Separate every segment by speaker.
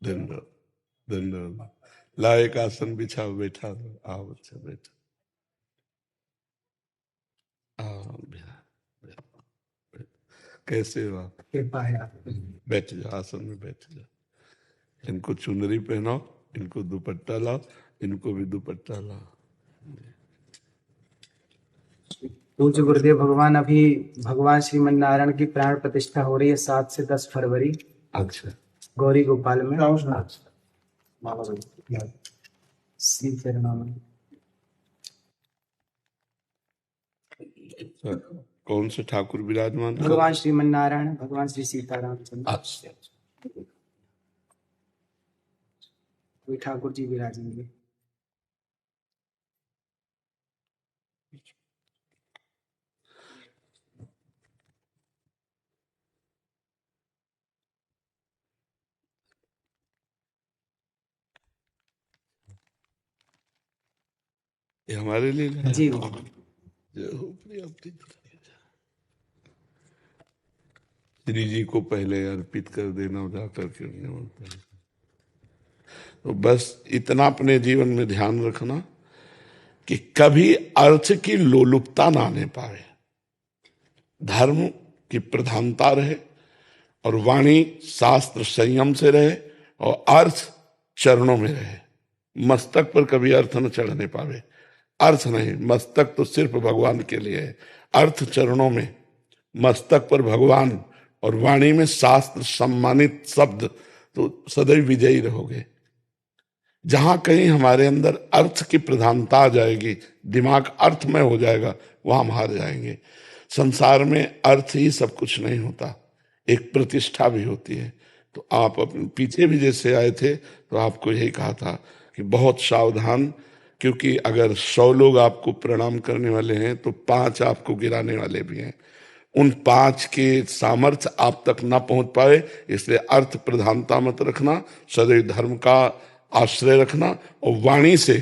Speaker 1: धन्यवाद धन्यवाद। ला एक आसन बिछाओ, बैठा दो, आओ बच्चा बैठो। आओ कैसे हो आप? बैठ जाओ, आसन में बैठ जाओ। इनको चुनरी पहनाओ, इनको दुपट्टा लाओ, इनको भी दुपट्टा लाओ।
Speaker 2: पूज्य गुरुदेव भगवान, अभी भगवान श्रीमन नारायण की प्राण प्रतिष्ठा हो रही है 7 से 10 फरवरी।
Speaker 1: अच्छा,
Speaker 2: गौरी गोपाल में। श्री चरणों में।
Speaker 1: कौन से ठाकुर विराजमान?
Speaker 2: भगवान श्रीमन नारायण, भगवान श्री सीताराम चंद्र।
Speaker 1: अच्छा,
Speaker 2: कोई ठाकुर जी विराजेंगे।
Speaker 1: ये हमारे लिए है?
Speaker 2: जी
Speaker 1: श्री जी को पहले अर्पित कर देना, जाकर के बोलते हैं। तो बस इतना अपने जीवन में ध्यान रखना कि कभी अर्थ की लोलुपता ना आने पाए, धर्म की प्रधानता रहे और वाणी शास्त्र संयम से रहे और अर्थ चरणों में रहे। मस्तक पर कभी अर्थ न चढ़ने पावे। अर्थ नहीं, मस्तक तो सिर्फ भगवान के लिए है। अर्थ चरणों में, मस्तक पर भगवान और वाणी में शास्त्र सम्मानित शब्द, तो सदैव विजयी रहोगे। जहां कहीं हमारे अंदर अर्थ की प्रधानता आ जाएगी, दिमाग अर्थमय हो जाएगा, वहां हम हार जाएंगे। संसार में अर्थ ही सब कुछ नहीं होता, एक प्रतिष्ठा भी होती है। तो आप अपने पीछे भी जैसे आए थे तो आपको यही कहा था कि बहुत सावधान, क्योंकि अगर 100 लोग आपको प्रणाम करने वाले हैं तो 5 आपको गिराने वाले भी हैं। उन 5 के सामर्थ्य आप तक ना पहुंच पाए, इसलिए अर्थ प्रधानता मत रखना, सदैव धर्म का आश्रय रखना और वाणी से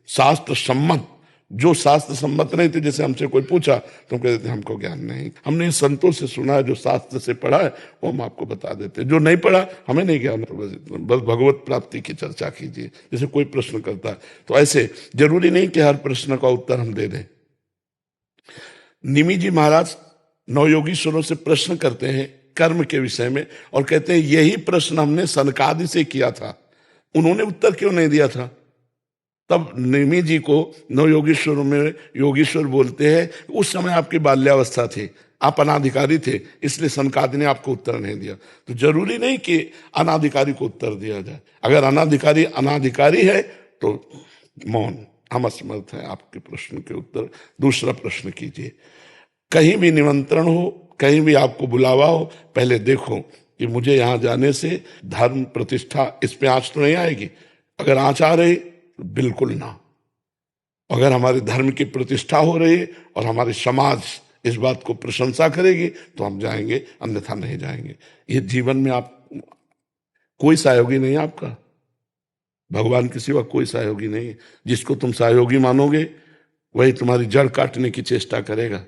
Speaker 1: शास्त्र सम्मत, जो शास्त्र सम्मत नहीं थे, जैसे हमसे कोई पूछा तो हम कहते थे हमको ज्ञान नहीं, हमने संतों से सुना है, जो शास्त्र से पढ़ा है वो हम आपको बता देते, जो नहीं पढ़ा हमें नहीं ज्ञान। बस भगवत प्राप्ति की चर्चा कीजिए। जैसे कोई प्रश्न करता है तो ऐसे जरूरी नहीं कि हर प्रश्न का उत्तर हम दे दें। निमि जी महाराज नवयोगीश्वरों से प्रश्न करते हैं कर्म के विषय में और कहते हैं यही प्रश्न हमने सनकादि से किया था, उन्होंने उत्तर क्यों नहीं दिया था? तब निमि जी को नवयोगीश्वरों में योगीश्वर बोलते हैं उस समय आपकी बाल्यावस्था थी, आप अनाधिकारी थे, इसलिए सनकादि ने आपको उत्तर नहीं दिया। तो जरूरी नहीं कि अनाधिकारी को उत्तर दिया जाए। अगर अनाधिकारी अनाधिकारी है तो मौन, हम असमर्थ हैं आपके प्रश्न के उत्तर। दूसरा प्रश्न कीजिए। कहीं भी निमंत्रण हो, कहीं भी आपको बुलावा हो, पहले देखो कि मुझे यहां जाने से धर्म प्रतिष्ठा इस पे आंच तो नहीं आएगी। अगर आंच आ रही तो बिल्कुल ना। अगर हमारे धर्म की प्रतिष्ठा हो रही है और हमारे समाज इस बात को प्रशंसा करेगी तो हम जाएंगे, अन्यथा नहीं जाएंगे। ये जीवन में आप कोई सहयोगी नहीं है आपका, भगवान के सिवा कोई सहयोगी नहीं है। जिसको तुम सहयोगी मानोगे वही तुम्हारी जड़ काटने की चेष्टा करेगा।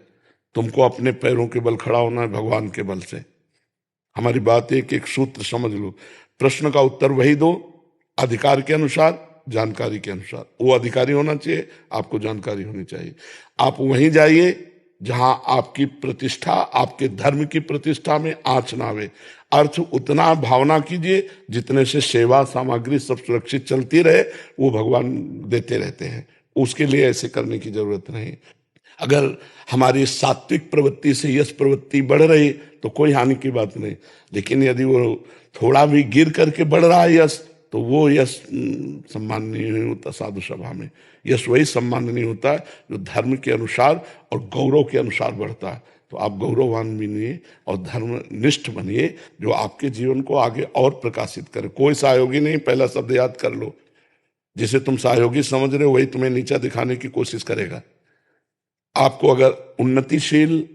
Speaker 1: तुमको अपने पैरों के बल खड़ा होना है, भगवान के बल से। हमारी बात एक सूत्र समझ लो, प्रश्न का उत्तर वही दो अधिकार के अनुसार, जानकारी के अनुसार। वो अधिकारी होना चाहिए, आपको जानकारी होनी चाहिए। आप वहीं जाइए जहां आपकी प्रतिष्ठा, आपके धर्म की प्रतिष्ठा में आंच ना आवे। अर्थ उतना भावना कीजिए जितने से सेवा सामग्री सब सुरक्षित चलती रहे, वो भगवान देते रहते हैं। उसके लिए ऐसे करने की जरूरत नहीं। अगर हमारी सात्विक प्रवृत्ति से यश प्रवृत्ति बढ़ रही तो कोई हानि की बात नहीं, लेकिन यदि वो थोड़ा भी गिर करके बढ़ रहा है यश, तो वो यश सम्माननीय नहीं होता। साधु सभा में यश वही सम्माननीय होता है जो धर्म के अनुसार और गौरव के अनुसार बढ़ता है। तो आप गौरववान बनिए और धर्मनिष्ठ बनिए, जो आपके जीवन को आगे और प्रकाशित करे। कोई सहयोगी नहीं, पहला शब्द याद कर लो। जिसे तुम सहयोगी समझ रहे हो वही तुम्हें नीचा दिखाने की कोशिश करेगा। आपको अगर उन्नतिशील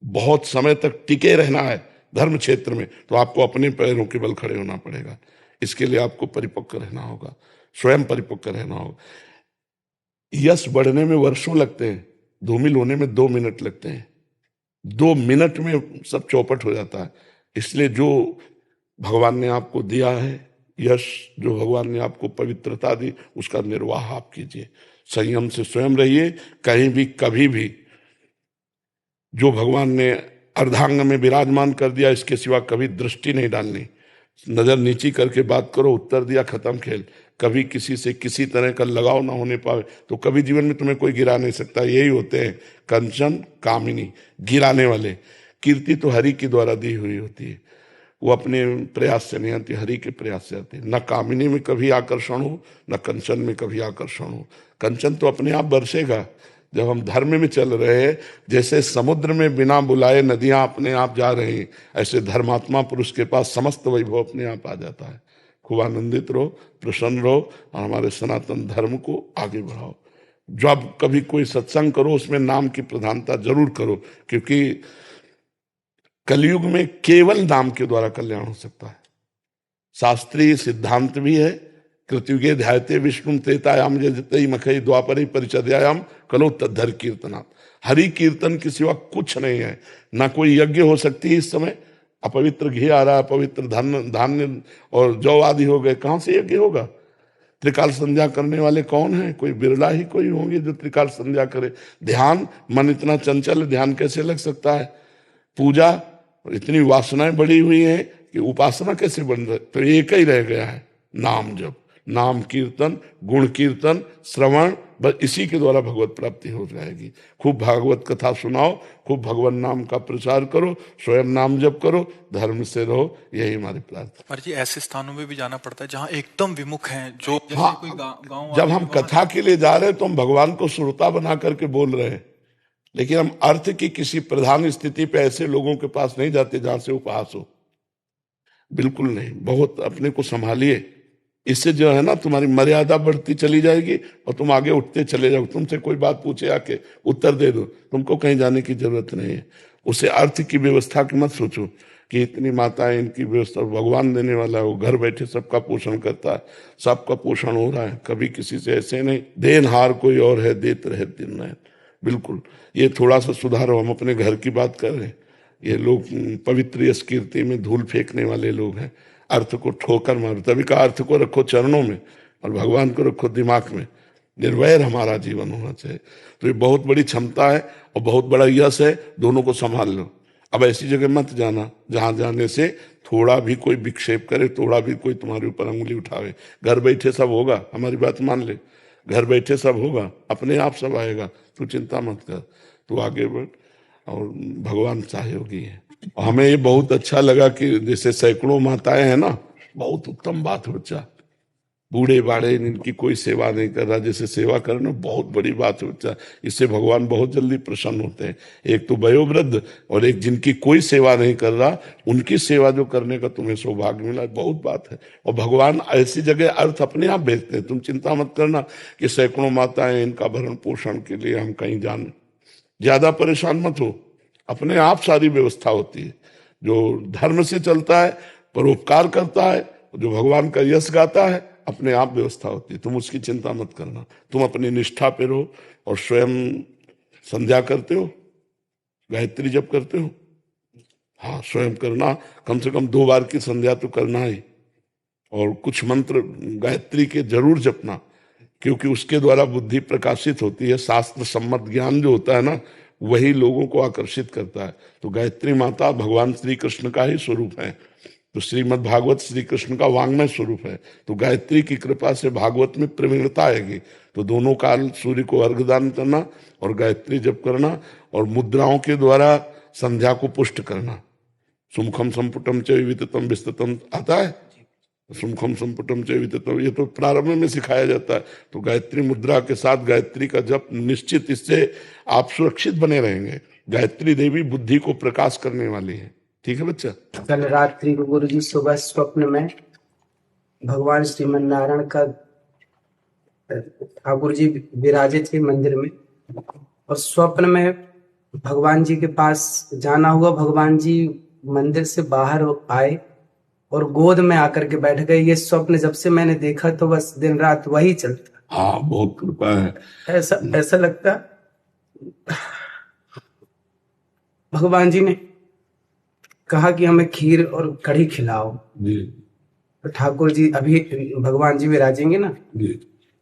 Speaker 1: बहुत समय तक टिके रहना है धर्म क्षेत्र में, तो आपको अपने पैरों के बल खड़े होना पड़ेगा। इसके लिए आपको परिपक्व रहना होगा, स्वयं परिपक्व रहना होगा। यश बढ़ने में वर्षों लगते हैं, धूमिल होने में 2 मिनट लगते हैं। 2 मिनट में सब चौपट हो जाता है। इसलिए जो भगवान ने आपको दिया है यश जो भगवान ने आपको पवित्रता दी उसका निर्वाह आप कीजिए, संयम से स्वयं रहिए। कहीं भी कभी भी जो भगवान ने अर्धांग में विराजमान कर दिया इसके सिवा कभी दृष्टि नहीं डालनी, नजर नीची करके बात करो, उत्तर दिया, खत्म खेल। कभी किसी से किसी तरह का लगाव ना होने पाए तो कभी जीवन में तुम्हें कोई गिरा नहीं सकता। यही होते हैं कंचन कामिनी, गिराने वाले। कीर्ति तो हरि के द्वारा दी हुई होती है, वो अपने प्रयास से नहीं आती, हरि के प्रयास से आती है। न कामिनी में कभी आकर्षण हो, न कंचन में कभी आकर्षण हो। कंचन तो अपने आप बरसेगा जब हम धर्म में चल रहे हैं। जैसे समुद्र में बिना बुलाए नदियां अपने आप जा रही, ऐसे धर्मात्मा पुरुष के पास समस्त वैभव अपने आप आ जाता है। खूब आनंदित रहो, प्रसन्न रहो और हमारे सनातन धर्म को आगे बढ़ाओ। जब कभी कोई सत्संग करो उसमें नाम की प्रधानता जरूर करो, क्योंकि कलयुग में केवल नाम के द्वारा कल्याण हो सकता है। शास्त्रीय सिद्धांत भी है, कृत्युगे ध्यायते विष्णु त्रेतायाम जयते मखई द्वापरे परिचर्यायाम कलो तद्धर कीर्तनात्। हरि कीर्तन के सिवा कुछ नहीं है। ना कोई यज्ञ हो सकती है इस समय, अपवित्र घी आ रहा है, अपवित्र धान्य और जौ आदि हो गए, कहां से यज्ञ होगा? त्रिकाल संध्या करने वाले कौन है? कोई बिरला ही कोई होंगे जो त्रिकाल संध्या करे। ध्यान, मन इतना चंचल, ध्यान कैसे लग सकता है? पूजा, इतनी वासनाएं बढ़ी हुई हैं कि उपासना कैसे बन रही? तो एक ही रह गया है, नाम जप, नाम कीर्तन, गुण कीर्तन, श्रवण, बस इसी के द्वारा भगवत प्राप्ति हो जाएगी। खूब भागवत कथा सुनाओ, खूब भगवान नाम का प्रचार करो, स्वयं नाम जप करो, धर्म से रहो, यही हमारी प्रार्थना।
Speaker 3: पर जी ऐसे स्थानों में भी जाना पड़ता है जहाँ एकदम विमुख हैं, जो जैसे
Speaker 1: हाँ,
Speaker 3: कोई गांव
Speaker 1: जब हम कथा के लिए जा रहे हैं तो हम भगवान को श्रोता बना करके बोल रहे हैं, लेकिन हम अर्थ की किसी प्रधान स्थिति पे ऐसे लोगों के पास नहीं जाते जहां से उपहास हो, बिल्कुल नहीं। बहुत अपने को संभालिए, इससे जो है ना तुम्हारी मर्यादा बढ़ती चली जाएगी और तुम आगे उठते चले जाओ। तुमसे कोई बात पूछे आके उत्तर दे दो, तुमको कहीं जाने की जरूरत नहीं है। उसे अर्थ की व्यवस्था की मत सोचो कि इतनी माताएं, इनकी व्यवस्था भगवान देने वाला है, वो घर बैठे सबका पोषण करता है, सबका पोषण हो रहा है, कभी किसी से ऐसे नहीं। देनहार कोई और है, देत रहे दिन रात। बिल्कुल, ये थोड़ा सा सुधारो। हम अपने घर की बात कर रहे हैं, ये लोग पवित्र यश कीर्ति में धूल फेंकने वाले लोग हैं, अर्थ को ठोकर मारो। तभी का अर्थ को रखो चरणों में और भगवान को रखो दिमाग में। निर्वैर हमारा जीवन होना चाहिए। तो ये बहुत बड़ी क्षमता है और बहुत बड़ा यश है, दोनों को संभाल लो। अब ऐसी जगह मत जाना जहां जाने से थोड़ा भी कोई विक्षेप करे, थोड़ा भी कोई तुम्हारे ऊपर अंगुली उठावे। घर बैठे सब होगा, हमारी बात मान ले, घर बैठे सब होगा, अपने आप सब आएगा, तू चिंता मत कर, तू आगे बढ़ और भगवान सहयोगी है। हमें ये बहुत अच्छा लगा कि जैसे सैकड़ों माताएं हैं ना, बहुत उत्तम बात है बच्चा। बूढ़े बाढ़े इनकी कोई सेवा नहीं कर रहा, जैसे सेवा करना बहुत बड़ी बात है बच्चा। इससे भगवान बहुत जल्दी प्रसन्न होते हैं। एक तो वयोवृद्ध और एक जिनकी कोई सेवा नहीं कर रहा, उनकी सेवा जो करने का तुम्हें सौभाग्य मिला, बहुत बात है। और भगवान ऐसी जगह अर्थ अपने आप भेजते हैं। तुम चिंता मत करना कि सैकड़ों माताएं, इनका भरण पोषण के लिए हम कहीं जान, ज्यादा परेशान मत हो, अपने आप सारी व्यवस्था होती है। जो धर्म से चलता है, परोपकार करता है, जो भगवान का यश गाता है, अपने आप व्यवस्था होती है। तुम उसकी चिंता मत करना, तुम अपनी निष्ठा पे रहो। और स्वयं संध्या करते हो, गायत्री जप करते हो? हाँ, स्वयं करना, कम से कम 2 बार की संध्या तो करना ही। और कुछ मंत्र गायत्री के जरूर जपना, क्योंकि उसके द्वारा बुद्धि प्रकाशित होती है। शास्त्र सम्मत ज्ञान जो होता है ना, वही लोगों को आकर्षित करता है। तो गायत्री माता भगवान श्री कृष्ण का ही स्वरूप है। तो श्रीमद् भागवत श्री कृष्ण का वांग्मय स्वरूप है। तो गायत्री की कृपा से भागवत में प्रवीणता आएगी। तो दोनों काल सूर्य को अर्घदान करना और गायत्री जप करना और मुद्राओं के द्वारा संध्या को पुष्ट करना। सुमुखम संपुटम च विततम विस्ततम आता है, सुमुखम संपुटम च विततम, ये तो प्रारंभ में सिखाया जाता है। तो गायत्री मुद्रा के साथ गायत्री का जप निश्चित, इससे आप सुरक्षित बने रहेंगे। गायत्री देवी बुद्धि को प्रकाश करने वाली है। ठीक है बच्चा?
Speaker 2: कल रात्रि को गुरु जी सुबह स्वप्न में भगवान श्रीमन नारायण का ठाकुर जी विराजित थे मंदिर में, और स्वप्न में भगवान जी के पास जाना हुआ। भगवान जी मंदिर से बाहर आए और गोद में आकर के बैठ गए। ये स्वप्न जब से मैंने देखा तो बस दिन रात वही चलता।
Speaker 1: हाँ, बहुत कृपा है।
Speaker 2: ऐसा लगता भगवान जी ने कहा कि हमें खीर और कढ़ी खिलाओ।
Speaker 1: जी।
Speaker 2: तो ठाकुर जी अभी भगवान जी विराजेंगे ना,
Speaker 1: जी।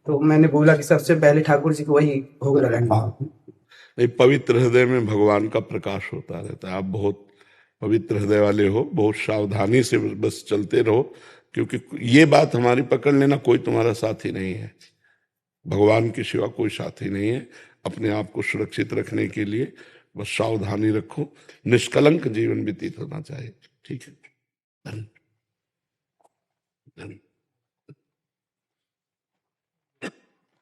Speaker 2: तो मैंने बोला कि सबसे पहले ठाकुर जी को वही भोग लगाएंगे।
Speaker 1: नहीं, पवित्र हृदय में भगवान का प्रकाश होता रहता है। आप बहुत पवित्र हृदय वाले हो, बहुत सावधानी से बस चलते रहो, क्योंकि ये बात हमारी पकड़ लेना, कोई तुम्हारा साथी नहीं है, भगवान के सिवा कोई साथी नहीं है। अपने आप को सुरक्षित रखने के लिए बस सावधानी रखो, निष्कलंक जीवन व्यतीत होना चाहिए। ठीक है, धन्यवाद।